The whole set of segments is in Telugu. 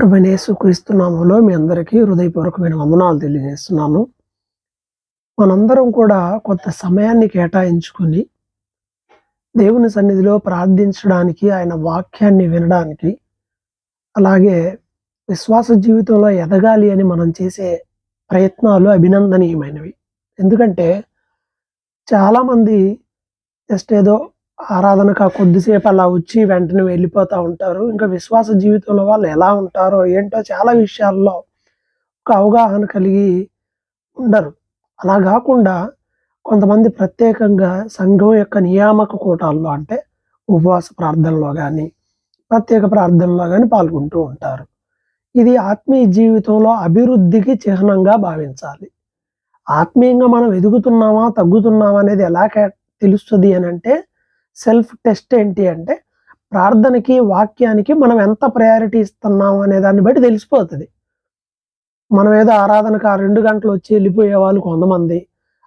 ప్రభువైన యేసుక్రీస్తు నామములో మీ అందరికీ హృదయపూర్వకమైన వందనాలు తెలియజేస్తున్నాను. మనందరం కూడా కొంత సమయాన్ని కేటాయించుకొని, దేవుని సన్నిధిలో ప్రార్థించడానికి, ఆయన వాక్యాన్ని వినడానికి, అలాగే విశ్వాస జీవితంలో ఎదగాలి అని మనం చేసే ప్రయత్నాలు అభినందనీయమైనవి. ఎందుకంటే చాలామంది జస్ట్ ఏదో ఆరాధనకు కొద్దిసేపు అలా వచ్చి వెంటనే వెళ్ళిపోతా ఉంటారు. ఇంకా విశ్వాస జీవితంలో వాళ్ళు ఎలా ఉంటారో ఏంటో చాలా విషయాల్లో ఒక అవగాహన కలిగి ఉండరు. అలా గాకుండా కొంతమంది ప్రత్యేకంగా సంఘం యొక్క నియామక కూటాల్లో అంటే ఉపవాస ప్రార్థనలో గానీ, ప్రత్యేక ప్రార్థనలో గానీ పాల్గొంటూ ఉంటారు. ఇది ఆత్మీయ జీవితంలో అభివృద్ధికి చిహ్నంగా భావించాలి. ఆత్మీయంగా మనం ఎదుగుతున్నామా, తగ్గుతున్నామా అనేది ఎలా తెలుస్తది అనంటే సెల్ఫ్ టెస్ట్ ఏంటి అంటే ప్రార్థనకి, వాక్యానికి మనం ఎంత ప్రయారిటీ ఇస్తున్నాం అనే దాన్ని బట్టి తెలిసిపోతది. మనం ఏదో ఆరాధనకు ఆ 2 గంటలు వచ్చి వెళ్ళిపోయే వాళ్ళు కొంతమంది.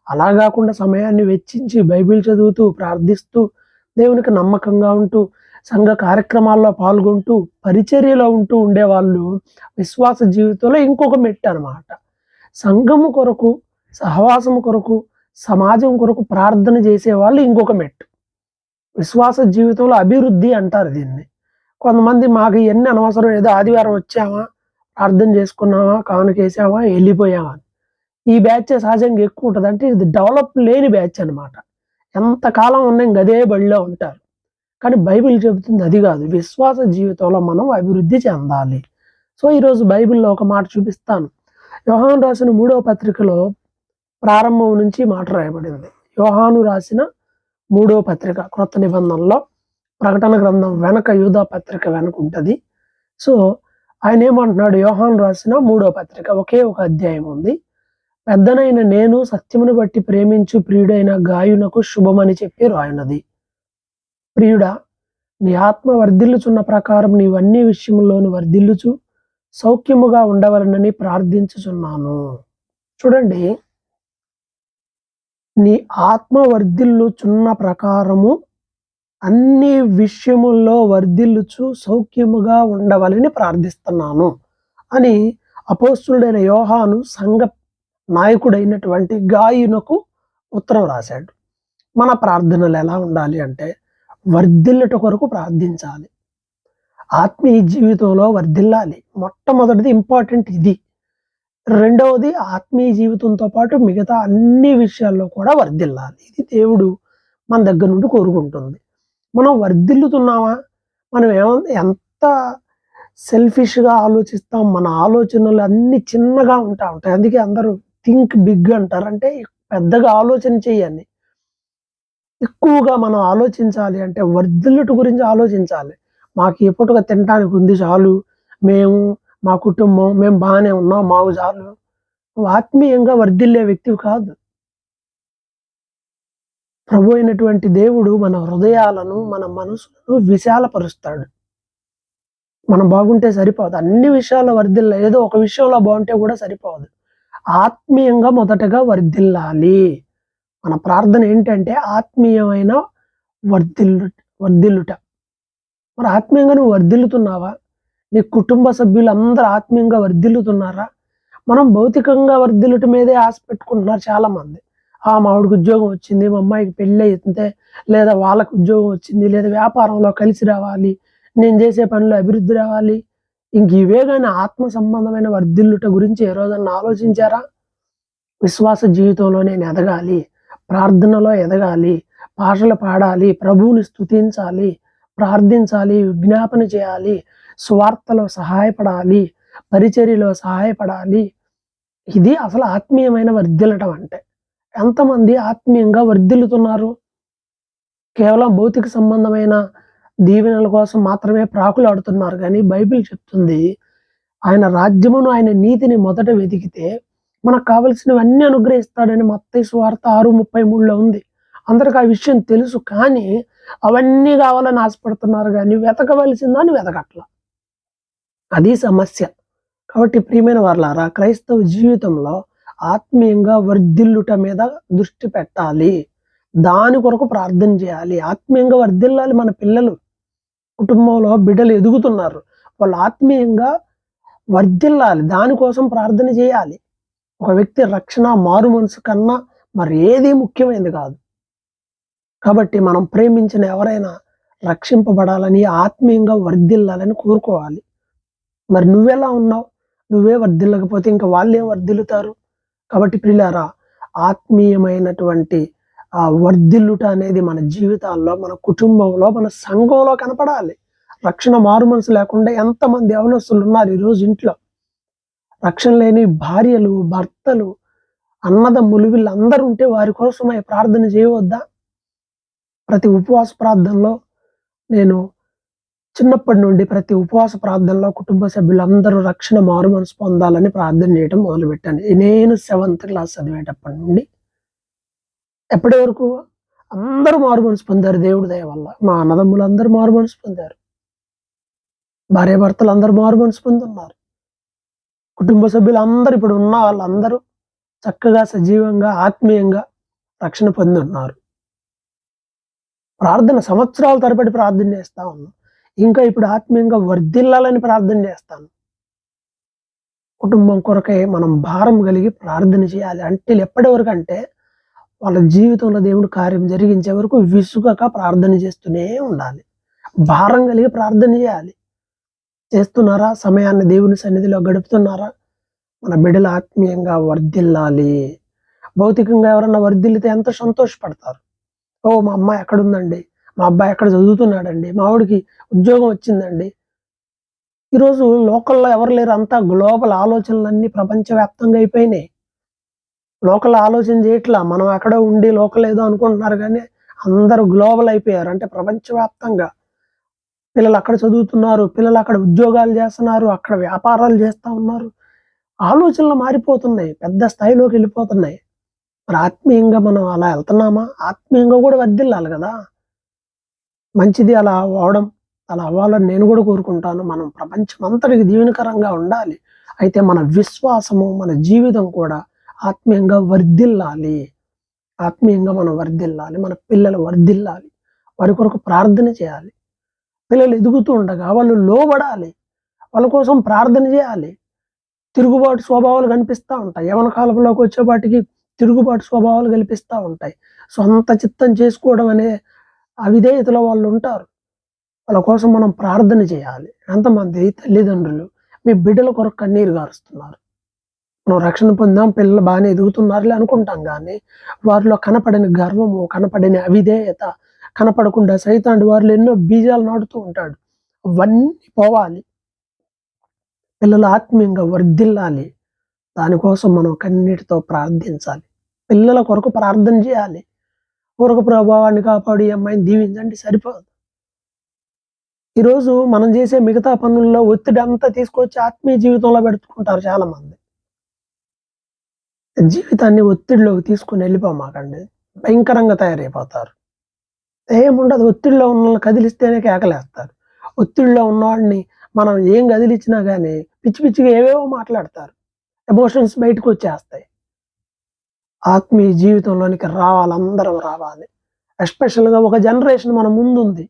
అలా గాకుండా సమయాన్ని వెచ్చించి బైబిల్ చదువుతూ, ప్రార్థిస్తూ, దేవునికి నమ్మకంగా ఉంటూ, సంఘ కార్యక్రమాల్లో పాల్గొంటూ, పరిచర్యలో ఉంటూ ఉండేవాళ్ళు విశ్వాస జీవితంలో ఇంకొక మెట్టనమాట. సంఘము కొరకు, సహవాసము కొరకు, సమాజం కొరకు ప్రార్థన చేసేవాళ్ళు ఇంకొక మెట్టు. విశ్వాస జీవితంలో అభివృద్ధి అంటారు దీన్ని. కొంతమంది మాకు ఇయన్నీ అనవసరం, ఏదో ఆదివారం వచ్చామా, ప్రార్థన చేసుకున్నామా, కానుకేసామా, వెళ్ళిపోయామా. ఈ బ్యాచ్ సహజంగా ఎక్కువ ఉంటది. అంటే ఇది డెవలప్ లేని బ్యాచ్ అనమాట. ఎంతకాలం ఉన్నా ఇంక అదే బడిలో ఉంటారు. కానీ బైబిల్ చెబుతుంది అది కాదు. విశ్వాస జీవితంలో మనం అభివృద్ధి చెందాలి. సో, ఈరోజు బైబిల్‌లో ఒక మాట చూపిస్తాను. యోహాను రాసిన 3వ పత్రికలో ప్రారంభం నుంచి మాట రాయబడింది. యోహాను రాసిన 3వ పత్రిక క్రొత్త నిబంధనలో ప్రకటన గ్రంథం వెనక యూదా పత్రిక వెనక ఉంటది. సో, ఆయన ఏమంటున్నాడు, యోహాను రాసిన 3వ పత్రిక ఒకే ఒక అధ్యాయం ఉంది. పెద్దనైన నేను సత్యమును బట్టి ప్రేమించు ప్రియుడైన గాయునకు శుభమని చెప్పి రాయున్నది. ప్రియుడా, నీ ఆత్మ వర్ధిల్లుచున్న ప్రకారం నీవన్నీ విషయముల్లోను వర్ధిల్లుచు సౌఖ్యముగా ఉండవలనని ప్రార్థించుచున్నాను. చూడండి, నీ ఆత్మ వర్ధిల్లుచున్న ప్రకారము అన్ని విషయముల్లో వర్ధిల్లుచు సౌఖ్యముగా ఉండవలని ప్రార్థిస్తున్నాను అని అపోస్తలుడైన యోహాను సంఘ నాయకుడైనటువంటి గాయునకు ఉత్తరం రాశాడు. మన ప్రార్థనలు ఎలా ఉండాలి అంటే వర్ధిల్లుట కొరకు ప్రార్థించాలి. ఆత్మీయ జీవితంలో వర్ధిల్లాలి. మొట్టమొదటిది ఇంపార్టెంట్ ఇది. రెండవది ఆత్మీయ జీవితంతో పాటు మిగతా అన్ని విషయాల్లో కూడా వర్ధిల్లాలి. ఇది దేవుడు మన దగ్గర నుండి కోరుకుంటుంది. మనం వర్ధిల్లుతున్నామా? మనం ఎంత సెల్ఫిష్‌గా ఆలోచిస్తాం. మన ఆలోచనలు అన్నీ చిన్నగా ఉంటాయి. అందుకే అందరూ థింక్ బిగ్ అంటారు. అంటే పెద్దగా ఆలోచన చెయ్యాలి. ఎక్కువగా మనం ఆలోచించాలి అంటే వర్ధిల్లుట గురించి ఆలోచించాలి. మాకు ఈ పూటగా తినటానికి ఉంది చాలు. మేము, మా కుటుంబం మేము బానే ఉన్నాం. మాకు చాలు. నువ్వు ఆత్మీయంగా వర్ధిల్లే వ్యక్తివి కాదు. ప్రభు అయినటువంటి దేవుడు మన హృదయాలను, మన మనసులను విశాలపరుస్తాడు. మనం బాగుంటే సరిపోదు. అన్ని విషయాల్లో వర్ధిల్లాలి. ఏదో ఒక విషయంలో బాగుంటే కూడా సరిపోదు. ఆత్మీయంగా మొదటగా వర్ధిల్లాలి. మన ప్రార్థన ఏంటంటే ఆత్మీయమైన వర్ధిల్లుట. మరి ఆత్మీయంగా నువ్వు వర్ధిల్లుతున్నావా? నీ కుటుంబ సభ్యులందరూ ఆత్మీయంగా వర్ధిల్లుతున్నారా? మనం భౌతికంగా వర్ధిల్లుట మీదే ఆశ పెట్టుకుంటున్నారు చాలామంది. మా ఆవిడకి ఉద్యోగం వచ్చింది, మా అమ్మాయికి పెళ్ళి అయితే, లేదా వాళ్ళకి ఉద్యోగం వచ్చింది, లేదా వ్యాపారంలో కలిసి రావాలి, నేను చేసే పనిలో అభివృద్ధి రావాలి. ఇంక ఇవే గాని ఆత్మ సంబంధమైన వర్ధిల్లుట గురించి ఏ రోజన్నా ఆలోచించారా? విశ్వాస జీవితంలో నేను ఎదగాలి, ప్రార్థనలో ఎదగాలి, పాటలు పాడాలి, ప్రభువుని స్తుతించాలి, ప్రార్థించాలి, విజ్ఞాపన చేయాలి, సువార్తలో సహాయపడాలి, పరిచర్యలో సహాయపడాలి. ఇది అసలు ఆత్మీయమైన వర్ధిల్లటం అంటే. ఎంతమంది ఆత్మీయంగా వర్ధిల్లుతున్నారు? కేవలం భౌతిక సంబంధమైన దీవెనల కోసం మాత్రమే ప్రాకులాడుతున్నారు గానీ బైబిల్ చెప్తుంది, ఆయన రాజ్యమును, ఆయన నీతిని మొదట వెతికితే మనకు కావలసినవన్నీ అనుగ్రహిస్తాడని మత్తయి సువార్త 6:33లో ఉంది. అందరికి ఆ విషయం తెలుసు. కానీ అవన్నీ కావాలని ఆశపడుతున్నారు గానీ వెతకవలసిందాన్ని వెతకట్ల. అది సమస్య. కాబట్టి ప్రియమైన వారలారా, క్రైస్తవ జీవితంలో ఆత్మీయంగా వర్ధిల్లుట మీద దృష్టి పెట్టాలి. దాని కొరకు ప్రార్థన చేయాలి. ఆత్మీయంగా వర్ధిల్లాలి. మన పిల్లలు కుటుంబంలో బిడ్డలు ఎదుగుతున్నారు. వాళ్ళు ఆత్మీయంగా వర్ధిల్లాలి, దానికోసం ప్రార్థన చేయాలి. ఒక వ్యక్తి రక్షణ, మారు మనసు కన్నా మరి ఏది ముఖ్యమైనది కాదు. కాబట్టి మనం ప్రేమించిన ఎవరైనా రక్షింపబడాలని, ఆత్మీయంగా వర్ధిల్లాలని కోరుకోవాలి. మరి నువ్వెలా ఉన్నావు? నువ్వే వర్ధిల్లకపోతే ఇంకా వాళ్ళేం వర్ధిల్లుతారు? కాబట్టి ప్రియులారా, ఆత్మీయమైనటువంటి వర్ధిల్లుట అనేది మన జీవితాల్లో, మన కుటుంబంలో, మన సంఘంలో కనపడాలి. రక్షణ, మారు మనసు లేకుండా ఎంతమంది యవనస్తులు ఉన్నారు ఈరోజు ఇంట్లో. రక్షణ లేని భార్యలు, భర్తలు, అన్నదమ్ములు వీళ్ళందరూ ఉంటే వారి కోసమై ప్రార్థన చేయవద్దా? ప్రతి ఉపవాస ప్రార్థనలో నేను చిన్నప్పటి నుండి ప్రతి ఉపవాస ప్రార్థనలో కుటుంబ సభ్యులందరూ రక్షణ, మారు మనసు పొందాలని ప్రార్థన చేయడం మొదలుపెట్టాను. నేను 7th క్లాస్ చదివేటప్పటి నుండి ఎప్పటి వరకు అందరూ మారు మనసు పొందారు దేవుడి దయ వల్ల. మా అన్నదమ్ములు అందరూ మారు మనసు పొందారు. భార్యాభర్తలు అందరూ మారు మనసు పొందున్నారు. కుటుంబ సభ్యులందరూ ఇప్పుడు ఉన్న వాళ్ళందరూ చక్కగా, సజీవంగా, ఆత్మీయంగా రక్షణ పొంది ఉన్నారు. ప్రార్థన సంవత్సరాల తరబడి ప్రార్థన చేస్తా ఉన్నాం. ఇంకా ఇప్పుడు ఆత్మీయంగా వర్ధిల్లాలని ప్రార్థన చేస్తాను. కుటుంబం కొరకై మనం భారం కలిగి ప్రార్థన చేయాలి. అంటే ఎప్పటి వరకు అంటే వాళ్ళ జీవితంలో దేవుడు కార్యం జరిగించే వరకు విసుగక ప్రార్థన చేస్తూనే ఉండాలి. భారం కలిగి ప్రార్థన చేయాలి. చేస్తున్నారా? సమయాన్ని దేవుని సన్నిధిలో గడుపుతున్నారా? మన బిడ్డలు ఆత్మీయంగా వర్ధిల్లాలి. భౌతికంగా ఎవరన్నా వర్ధిల్లితే ఎంత సంతోషపడతారు. ఓ, మా అమ్మాయి ఎక్కడుందండి, మా అబ్బాయి ఎక్కడ చదువుతున్నాడండి, మా ఆవిడికి ఉద్యోగం వచ్చిందండి. ఈరోజు లోకల్లో ఎవరు లేరు, అంతా గ్లోబల్ ఆలోచనలన్నీ ప్రపంచవ్యాప్తంగా అయిపోయినాయి. లోకల్ ఆలోచన చేయట్లా, మనం ఎక్కడో ఉండి లోకల్ ఏదో అనుకుంటున్నారు కానీ అందరూ గ్లోబల్ అయిపోయారు. అంటే ప్రపంచవ్యాప్తంగా పిల్లలు అక్కడ చదువుతున్నారు, పిల్లలు అక్కడ ఉద్యోగాలు చేస్తున్నారు, అక్కడ వ్యాపారాలు చేస్తూ ఉన్నారు. ఆలోచనలు మారిపోతున్నాయి, పెద్ద స్థాయిలోకి వెళ్ళిపోతున్నాయి. మరి ఆత్మీయంగా మనం అలా వెళ్తున్నామా? ఆత్మీయంగా కూడా వర్ధిల్లాలి కదా. మంచిది అలా అవ్వాలని నేను కూడా కోరుకుంటాను. మనం ప్రపంచం అంతటికి దీవెనకరంగా ఉండాలి. అయితే మన విశ్వాసము, మన జీవితం కూడా ఆత్మీయంగా వర్ధిల్లాలి. ఆత్మీయంగా మనం వర్ధిల్లాలి. మన పిల్లలు వర్ధిల్లాలి. వారి కొరకు ప్రార్థన చేయాలి. పిల్లలు ఎదుగుతూ ఉండగా వాళ్ళు లోబడాలి. వాళ్ళ కోసం ప్రార్థన చేయాలి. తిరుగుబాటు స్వభావాలు కనిపిస్తూ ఉంటాయి. యవ్వన కాలంలోకి వచ్చేపాటికి తిరుగుబాటు స్వభావాలు కనిపిస్తూ ఉంటాయి. సొంత చిత్తం చేసుకోవడం అనే అవిధేయతలో వాళ్ళు ఉంటారు. వాళ్ళ కోసం మనం ప్రార్థన చేయాలి. ఎంతమంది తల్లిదండ్రులు మీ బిడ్డల కొరకు కన్నీరు గారుస్తున్నారు? మనం రక్షణ పొందాం, పిల్లలు బాగానే ఎదుగుతున్నారులే అనుకుంటాం కానీ వారిలో కనపడని గర్వము, కనపడని అవిధేయత, కనపడకుండా సైతానుడు వారిలో ఎన్నో బీజాలు నాటుతూ ఉంటాడు. అవన్నీ పోవాలి. పిల్లలు ఆత్మీయంగా వర్ధిల్లాలి. దానికోసం మనం కన్నీటితో ప్రార్థించాలి. పిల్లల కొరకు ప్రార్థన చేయాలి. ఊరక ప్రభావాన్ని కాపాడి అమ్మాయిని దీవించండి సరిపోదు. ఈరోజు మనం చేసే మిగతా పనుల్లో ఒత్తిడి అంతా తీసుకొచ్చి ఆత్మీయ జీవితంలో పెట్టుకుంటారు చాలా మంది. జీవితాన్ని ఒత్తిడిలోకి తీసుకుని వెళ్ళిపోమాకండి, భయంకరంగా తయారైపోతారు. ఏముండదు, ఒత్తిడిలో ఉన్న కదిలిస్తేనే కేకలేస్తారు. ఒత్తిడిలో ఉన్నవాడిని మనం ఏం కదిలిచ్చినా కానీ పిచ్చి పిచ్చిగా ఏవేవో మాట్లాడతారు. ఎమోషన్స్ బయటకు వచ్చేస్తాయి. ఆత్మీయ జీవితంలోనికి అందరం రావాలి. ఎస్పెషల్గా ఒక జనరేషన్ మన ముందుంది.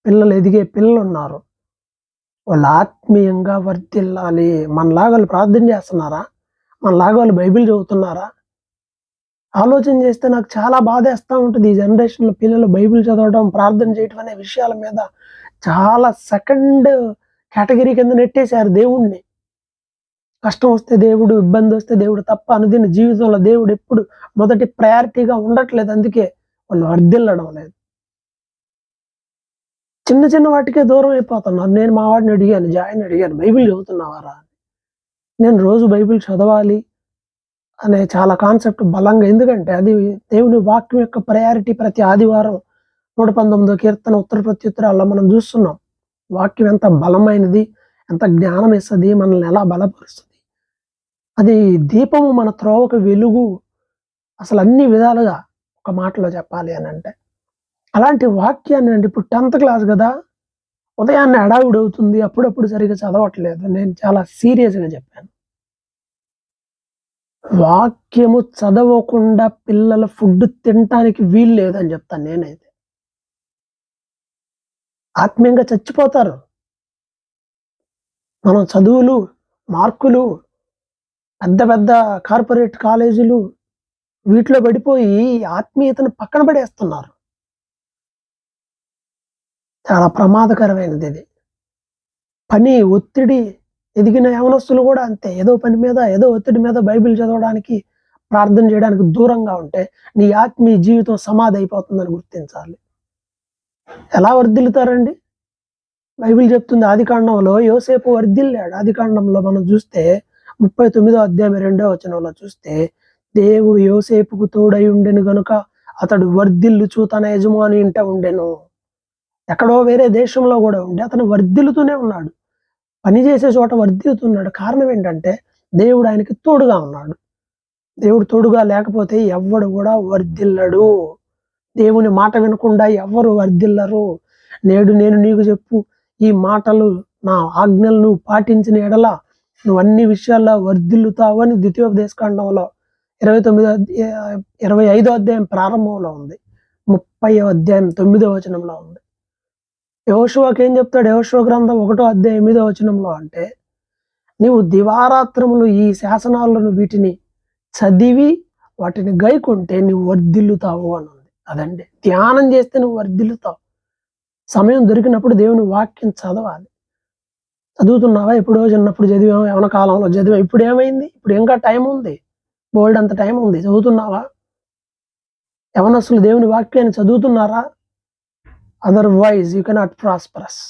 పిల్లలు ఎదిగే పిల్లలు ఉన్నారు. వాళ్ళు ఆత్మీయంగా వర్ధిల్లాలి. మనలాగా వాళ్ళు ప్రార్థన చేస్తున్నారా? మనలాగా వాళ్ళు బైబిల్ చదువుతున్నారా? ఆలోచన చేస్తే నాకు చాలా బాధేస్తూ ఉంటుంది. ఈ జనరేషన్లో పిల్లలు బైబిల్ చదవడం, ప్రార్థన చేయడం అనే విషయాల మీద చాలా సెకండ్ కేటగిరీ కింద నెట్టేశారు దేవుణ్ణి. కష్టం వస్తే దేవుడు, ఇబ్బంది వస్తే దేవుడు తప్ప అనుదిన జీవితంలో దేవుడు ఎప్పుడు మొదటి ప్రయారిటీగా ఉండట్లేదు. అందుకే వాళ్ళు వర్ధిల్లడం లేదు. చిన్న చిన్న వాటికే దూరం అయిపోతున్నారు. నేను మా వాడిని అడిగాను, జాయిని అడిగాను, బైబిల్ చదువుతున్నావారా? నేను రోజు బైబిల్ చదవాలి అనే చాలా కాన్సెప్ట్ బలంగా, ఎందుకంటే అది దేవుని వాక్యం యొక్క ప్రయారిటీ. ప్రతి ఆదివారం 119వ కీర్తన ఉత్తర ప్రత్యుత్తరాల్లో మనం చూస్తున్నాం. వాక్యం ఎంత బలమైనది, ఎంత జ్ఞానం ఇస్తుంది, మనల్ని ఎలా బలపరుస్తుంది. అది దీపము, మన త్రోవకు వెలుగు. అసలు అన్ని విధాలుగా ఒక మాటలో చెప్పాలి అని అంటే అలాంటి వాక్యాన్ని అండి. ఇప్పుడు 10th క్లాస్ కదా, ఉదయాన్నే హడావుడి అవుతుంది, అప్పుడప్పుడు సరిగ్గా చదవట్లేదు. నేను చాలా సీరియస్గా చెప్పాను. వాక్యము చదవకుండా పిల్లల ఫుడ్ తినటానికి వీలు లేదని చెప్తాను నేనైతే. ఆత్మీయంగా చచ్చిపోతారు. మనం చదువులు మార్కులు, పెద్ద పెద్ద కార్పొరేట్ కాలేజీలు వీటిలో పడిపోయి ఆత్మీయతను పక్కన పడేస్తున్నారు. చాలా ప్రమాదకరమైనది ఇది. పని ఒత్తిడి, ఎదిగిన యవనస్తులు కూడా అంతే. ఏదో పని మీద, ఏదో ఒత్తిడి మీద బైబిల్ చదవడానికి, ప్రార్థన చేయడానికి దూరంగా ఉంటే నీ ఆత్మీయ జీవితం సమాధి అయిపోతుందని గుర్తించాలి. ఎలా వర్ధిల్లుతారండి? బైబిల్ చెప్తుంది ఆదికాండంలో యోసేపు వర్ధిల్లాడు. ఆదికాండంలో మనం చూస్తే 39వ అధ్యాయం 2వ వచనంలో చూస్తే, దేవుడు యోసేపుకు తోడై ఉండెను గనుక అతడు వర్ధిల్లుచు తన యజమాని ఇంట ఉండెను. ఎక్కడో వేరే దేశంలో కూడా ఉండి అతను వర్ధిల్లుతూనే ఉన్నాడు. పని చేసే చోట వర్ధిల్లుతున్నాడు. కారణం ఏంటంటే దేవుడు ఆయనకి తోడుగా ఉన్నాడు. దేవుడు తోడుగా లేకపోతే ఎవ్వడు కూడా వర్ధిల్లడు. దేవుని మాట వినకుండా ఎవ్వరు వర్ధిల్లరు. నేడు నేను నీకు చెప్పు ఈ మాటలు, నా ఆజ్ఞలు నువ్వు పాటించిన ఎడల నువ్వు అన్ని విషయాల్లో వర్ధిల్లుతావు అని ద్వితీయోపదేశకాండంలో 25వ అధ్యాయం ప్రారంభంలో ఉంది. 30వ అధ్యాయం 9వ వచనంలో ఉంది. యెహోషువకి ఏం చెప్తాడు? యెహోషువ గ్రంథం 1వ అధ్యాయం 8వ వచనంలో అంటే, నీవు దివారాత్రములు ఈ శాసనాలను వీటిని చదివి వాటిని గైకుంటే నువ్వు వర్ధిల్లుతావు అని ఉంది. అదండి, ధ్యానం చేస్తే నువ్వు వర్ధిల్లుతావు. సమయం దొరికినప్పుడు దేవుని వాక్యం చదవాలి. చదువుతున్నావా? ఎప్పుడో చిన్నప్పుడు చదివాము, యవన కాలంలో చదివాం. ఇప్పుడు ఏమైంది? ఇప్పుడు ఇంకా టైం ఉంది, బోల్డ్ అంత టైం ఉంది. చదువుతున్నావా? యవనస్తులు దేవుని వాక్యాన్ని చదువుతున్నారా? Otherwise you cannot prosperous.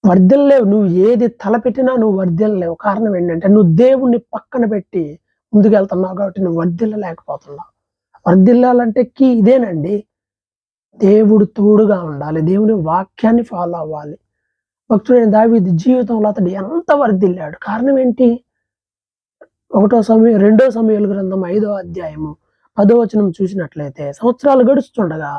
వర్ధిల్లేవు. నువ్వు ఏది తలపెట్టినా నువ్వు వర్ధిల్లేవు. కారణం ఏంటంటే నువ్వు దేవుణ్ణి పక్కన పెట్టి ముందుకెళ్తున్నావు కాబట్టి నువ్వు వర్ధిల్లలేకపోతున్నావు. వర్ధిల్లాలంటే కీ ఇదేనండి, దేవుడు తోడుగా ఉండాలి, దేవుని వాక్యాన్ని ఫాలో అవ్వాలి. భక్తుడైన దావీదు జీవితంలో అతడు ఎంత వర్ధిల్లాడు. కారణం ఏంటి? 2వ సమూయేలు గ్రంథం 5వ అధ్యాయము 10వ వచనం చూసినట్లయితే, సంవత్సరాలు గడుస్తుండగా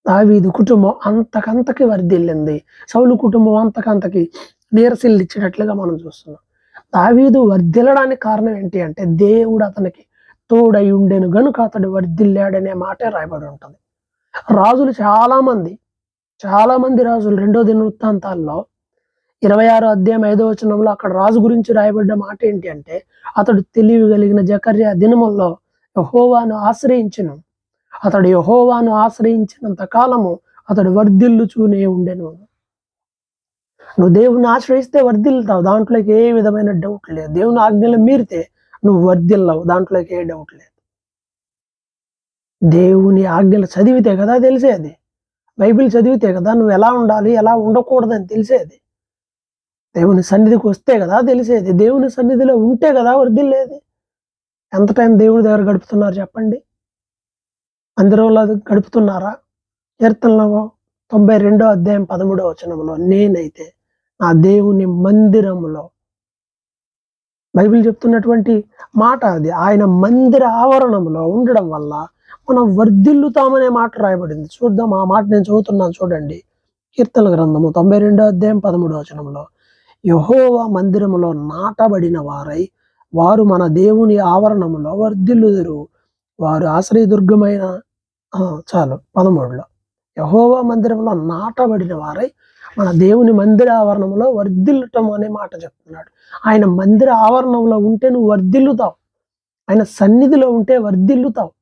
దావీదు కుటుంబం అంతకంతకి వర్ధిల్లింది. సౌలు కుటుంబం అంతకంతకి నీరసిల్లిచ్చినట్లుగా మనం చూస్తున్నాం. దావీదు వర్ధిల్లడానికి కారణం ఏంటి అంటే దేవుడు అతనికి తోడై ఉండెను గనుక అతడు వర్ధిల్లాడనే మాటే రాయబడి ఉంటుంది. రాజులు చాలా మంది రాజులు 2వ దినవృత్తాంతాల్లో 26వ అధ్యాయం 5వ వచనంలో అక్కడ రాజు గురించి రాయబడ్డ మాట ఏంటి అంటే, అతడు తెలివి కలిగిన జకర్యా దినముల్లో యెహోవాను ఆశ్రయించెను. అతడు యెహోవాను ఆశ్రయించినంత కాలము అతడు వర్ధిల్లుచూనే ఉండెను. నువ్వు దేవుని ఆశ్రయిస్తే వర్ధిల్లుతావు, దాంట్లోకి ఏ విధమైన డౌట్ లేదు. దేవుని ఆజ్ఞలు మీరితే నువ్వు వర్ధిల్లవు, దాంట్లోకి ఏ డౌట్ లేదు. దేవుని ఆజ్ఞలు చదివితే కదా తెలిసేది. బైబిల్ చదివితే కదా నువ్వు ఎలా ఉండాలి, ఎలా ఉండకూడదని తెలిసేది. దేవుని సన్నిధికి వస్తే కదా తెలిసేది. దేవుని సన్నిధిలో ఉంటే కదా వర్ధిల్లేది. ఎంత టైం దేవుడి దగ్గర గడుపుతున్నారు చెప్పండి? మందిరంలో గడుపుతున్నారా? కీర్తనలో 92వ అధ్యాయం 13వ వచనంలో, నేనైతే నా దేవుని మందిరములో, బైబిల్ చెప్తున్నటువంటి మాట అది. ఆయన మందిర ఆవరణంలో ఉండడం వల్ల మనం వర్ధిల్లుతామనే మాట రాయబడింది. చూద్దాం, ఆ మాట నేను చదువుతున్నాను చూడండి. కీర్తన గ్రంథము 92వ అధ్యాయం 13వ వచనంలో, యెహోవా మందిరములో నాటబడిన వారై వారు మన దేవుని ఆవరణములో వర్ధిల్లుదురు. వారు ఆశ్రయదుర్గమైన 13లో, యెహోవా మందిరంలో నాటబడిన వారై మన దేవుని మందిర ఆవరణంలో వర్ధిల్లుటం అనే మాట చెప్తున్నాడు. ఆయన మందిర ఆవరణంలో ఉంటే నువ్వు వర్ధిల్లుతావు. ఆయన సన్నిధిలో ఉంటే వర్ధిల్లుతావు.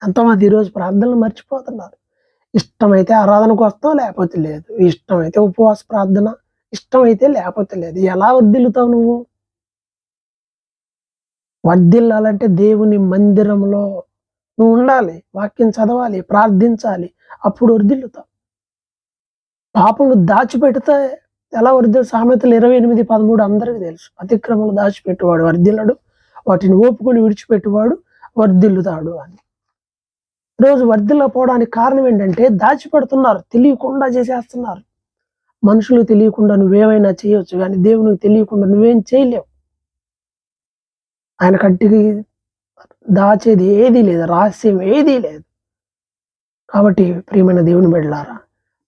ఎంతమంది ఈరోజు ప్రార్థనలు మర్చిపోతున్నారు. ఇష్టమైతే ఆరాధనకు వస్తాం, లేకపోతే లేదు. ఇష్టమైతే ఉపవాస ప్రార్థన, ఇష్టమైతే లేకపోతే లేదు. ఎలా వర్ధిల్లుతావు నువ్వు? వర్ధిల్లాలంటే దేవుని మందిరంలో నువ్వు ఉండాలి, వాక్యం చదవాలి, ప్రార్థించాలి, అప్పుడు వర్ధిల్లుతావు. పాపములు దాచిపెడితే ఎలా వర్ధిల్లు? సామెతలు 28:13 అందరికీ తెలుసు. అతిక్రమలు దాచిపెట్టువాడు వర్ధిల్లడు, వాటిని ఓపుకొని విడిచిపెట్టువాడు వర్ధిల్లుతాడు అని. రోజు వర్ధిల్లపోవడానికి కారణం ఏంటంటే దాచిపెడుతున్నారు, తెలియకుండా చేసేస్తున్నారు. మనుషులు తెలియకుండా నువ్వేమైనా చేయొచ్చు, కానీ దేవునికి తెలియకుండా నువ్వేం చేయలేవు. ఆయన కంటికి దాచేది ఏదీ లేదు, రహస్యం ఏదీ లేదు. కాబట్టి ప్రియమైన దేవుని బిడ్డలారా,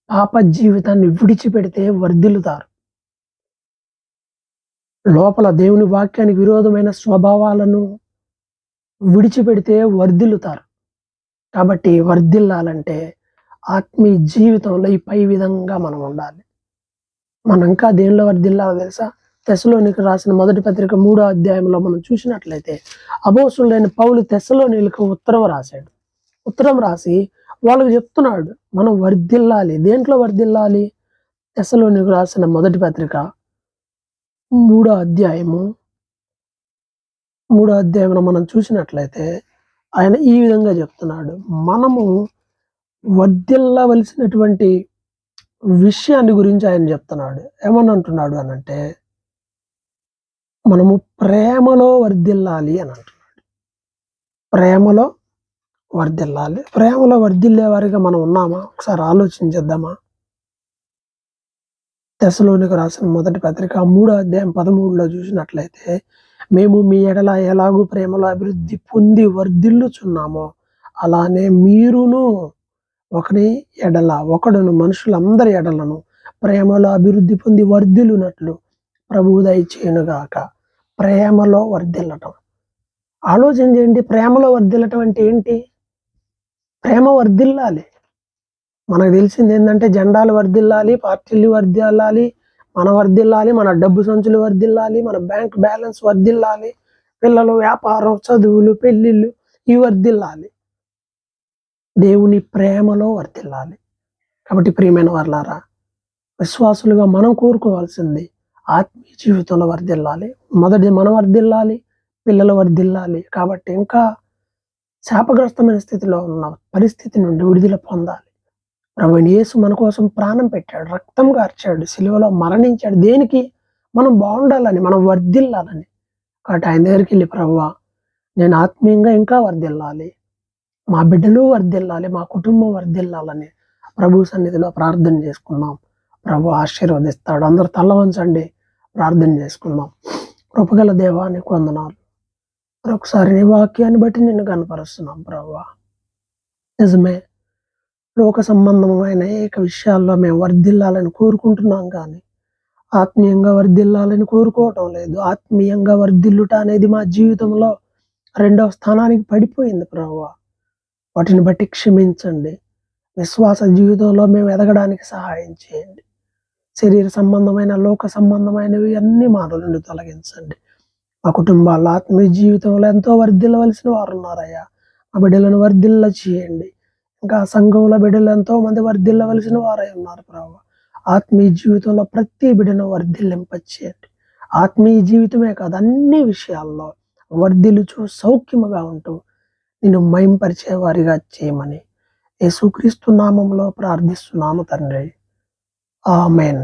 పాప జీవితాన్ని విడిచిపెడితే వర్ధిల్లుతారు. లోపల దేవుని వాక్యానికి విరోధమైన స్వభావాలను విడిచిపెడితే వర్ధిల్లుతారు. కాబట్టి వర్ధిల్లాలంటే ఆత్మీయ జీవితంలో ఈ పై విధంగా మనం ఉండాలి. మనం ఇంకా దేనిలో వర్ధిల్లాలో తెలుసా? తెస్సలోనికి రాసిన మొదటి పత్రిక 3వ అధ్యాయంలో మనం చూసినట్లయితే అపోస్తులైన పౌలు తెస్సలోనిలకు ఉత్తరం రాశాడు. ఉత్తరం రాసి వాళ్ళకి చెప్తున్నాడు మనం వర్ధిల్లాలి. దేంట్లో వర్ధిల్లాలి? తెస్సలోనికి రాసిన మొదటి పత్రిక 3వ అధ్యాయంలో మనం చూసినట్లయితే ఆయన ఈ విధంగా చెప్తున్నాడు. మనము వర్ధిల్లవలసినటువంటి విషయాన్ని గురించి ఆయన చెప్తున్నాడు. ఏమని అంటున్నాడు అనంటే, మనము ప్రేమలో వర్ధిల్లాలి అని అంటున్నాడు. ప్రేమలో వర్ధిల్లాలి. ప్రేమలో వర్ధిల్లే వారిగా మనం ఉన్నామా? ఒకసారి ఆలోచించేద్దామా? తెస్సలోనికి రాసిన మొదటి పత్రిక 3వ అధ్యాయం 13లో చూసినట్లయితే, మేము మీ ఎడల ఎలాగూ ప్రేమలో అభివృద్ధి పొంది వర్ధిల్లుచున్నామో అలానే మీరును ఒకడును మనుషులందరి ఎడలను ప్రేమలో అభివృద్ధి పొంది వర్ధిల్లునట్లు ప్రభువు దయచేయునుగాక. ప్రేమలో వర్ధిల్లటం. ఆలోచన చేయండి, ప్రేమలో వర్ధిల్లటం అంటే ఏంటి? ప్రేమ వర్ధిల్లాలి. మనకు తెలిసింది ఏంటంటే జెండాలు వర్ధిల్లాలి, పార్టీలు వర్ధిల్లాలి, మన డబ్బు సంచులు వర్ధిల్లాలి, మన బ్యాంక్ బ్యాలెన్స్ వర్ధిల్లాలి, పిల్లలు, వ్యాపారం, చదువులు, పెళ్ళిళ్ళు ఇవి వర్ధిల్లాలి. దేవుని ప్రేమలో వర్ధిల్లాలి. కాబట్టి ప్రియమైన వారలారా, విశ్వాసులుగా మనం కోరుకోవాల్సింది ఆత్మీయ జీవితంలో వర్ధిల్లాలి. మొదటి మనం వర్ధిల్లాలి, పిల్లలు వర్ధిల్లాలి. కాబట్టి ఇంకా శాపగ్రస్తమైన స్థితిలో ఉన్న పరిస్థితి నుండి విడుదల పొందాలి. ప్రభువైన యేసు మన కోసం ప్రాణం పెట్టాడు, రక్తం కార్చాడు, సిలువలో మరణించాడు. దేనికి? మనం బాగుండాలని, మనం వర్ధిల్లాలని. కాబట్టి ఆయన దగ్గరికి వెళ్ళి, ప్రభువా నేను ఆత్మీయంగా ఇంకా వర్ధిల్లాలి, మా బిడ్డలు వర్ధిల్లాలి, మా కుటుంబం వర్ధిల్లాలని ప్రభు సన్నిధిలో ప్రార్థన చేసుకుందాం. ప్రభు ఆశీర్వదిస్తాడు. అందరూ తల వంచండి, ప్రార్థన చేసుకుందాం. కృపగల దేవానికి వందనాలు. మరొకసారి నీ వాక్యాన్ని బట్టి నిన్ను కనపరుస్తున్నాం ప్రభువా. నిజమే, లోక సంబంధమైన అనేక విషయాల్లో మేము వర్ధిల్లాలని కోరుకుంటున్నాం, కానీ ఆత్మీయంగా వర్ధిల్లాలని కోరుకోవటం లేదు. ఆత్మీయంగా వర్ధిల్లుట అనేది మా జీవితంలో 2వ స్థానానికి పడిపోయింది ప్రభువా. వాటిని బట్టి క్షమించండి. విశ్వాస జీవితంలో మేము ఎదగడానికి సహాయం చేయండి. శరీర సంబంధమైన, లోక సంబంధమైనవి అన్ని మాటల నుండి తొలగించండి. మా కుటుంబాల్లో ఆత్మీయ జీవితంలో ఎంతో వర్ధిల్లవలసిన వారు ఉన్నారయ్యా. మా బిడ్డలను వర్ధిల్ల చేయండి. ఇంకా సంఘంలో బిడ్డలు ఎంతో మంది వర్ధిల్లవలసిన వారై ఉన్నారు ప్రభు. ఆత్మీయ జీవితంలో ప్రతి బిడ్డను వర్ధిల్లింపచేయండి. ఆత్మీయ జీవితమే కాదు, అన్ని విషయాల్లో వర్ధిల్లుచు సౌఖ్యముగా ఉంటూ నిన్ను మహింపరిచే వారిగా చేయమని యేసుక్రీస్తు నామములో ప్రార్థిస్తున్నాము తండ్రి. ఆమేన్.